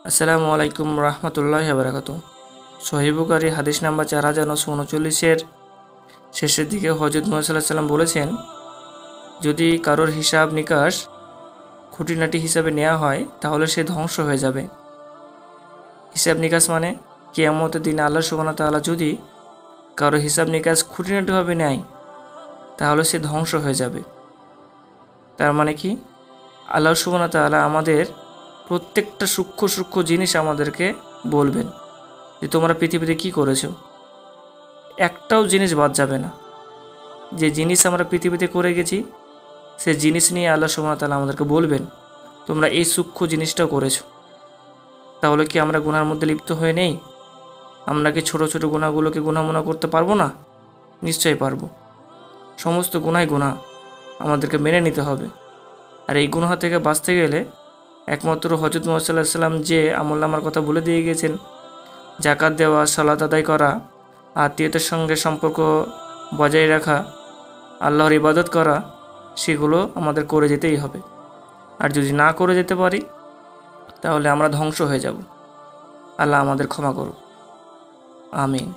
আসসালামু আলাইকুম রহমতুল্লাহি বারাকাতুহু। সহিহ বুখারী হাদিস নাম্বার 4939-এর শেষের দিকে হযরত মুহাম্মদ সাল্লাল্লাহু আলাইহি সাল্লাম বলেছেন, যদি কারোর হিসাব নিকাশ খুঁটিনাটি হিসাবে নেওয়া হয় তাহলে সে ধ্বংস হয়ে যাবে। হিসাব নিকাশ মানে কিয়ামতের দিনে আল্লাহ সুবহানাহু ওয়া তাআলা যদি কারো হিসাব নিকাশ খুঁটিনাটিভাবে নেয় তাহলে সে ধ্বংস হয়ে যাবে। তার মানে কি, আল্লাহ সুবহানাহু ওয়া তাআলা আমাদের প্রত্যেকটা সূক্ষ্ম সূক্ষ্ম জিনিস আমাদেরকে বলবেন যে তোমরা পৃথিবীতে কি করেছো, একটাও জিনিস বাদ যাবে না। যে জিনিস আমরা পৃথিবীতে করে গেছি সে জিনিস নিয়ে আল্লাহ সুবহানাহু ওয়া তাআলা আমাদেরকে বলবেন তোমরা এই সূক্ষ্ম জিনিসটাও করেছো। তাহলে কি আমরা গুনার মধ্যে লিপ্ত হয়ে নেই? আমরা কি ছোট ছোট গুনাহগুলোকে গুনাহ মনে করতে পারবো না? নিশ্চয়ই পারবো। সমস্ত গুনাহ গুনাহ আমাদেরকে মেনে নিতে হবে। আর এই গুনাহ থেকে বাঁচতে গেলে একমাত্র হযরত মুহাম্মদ সাল্লাল্লাহু আলাইহি সাল্লাম যে আমলনামার কথা বলে দিয়ে গেছেন, যাকাত দেওয়া, সালাত আদায় করা, আত্মীয়তার সঙ্গে সম্পর্ক বজায় রাখা, আল্লাহর ইবাদত করা, সেগুলো আমাদের করে যেতেই হবে। আর যদি না করে যেতে পারি তাহলে আমরা ধ্বংস হয়ে যাব। আল্লাহ আমাদের ক্ষমা করুন। আমিন।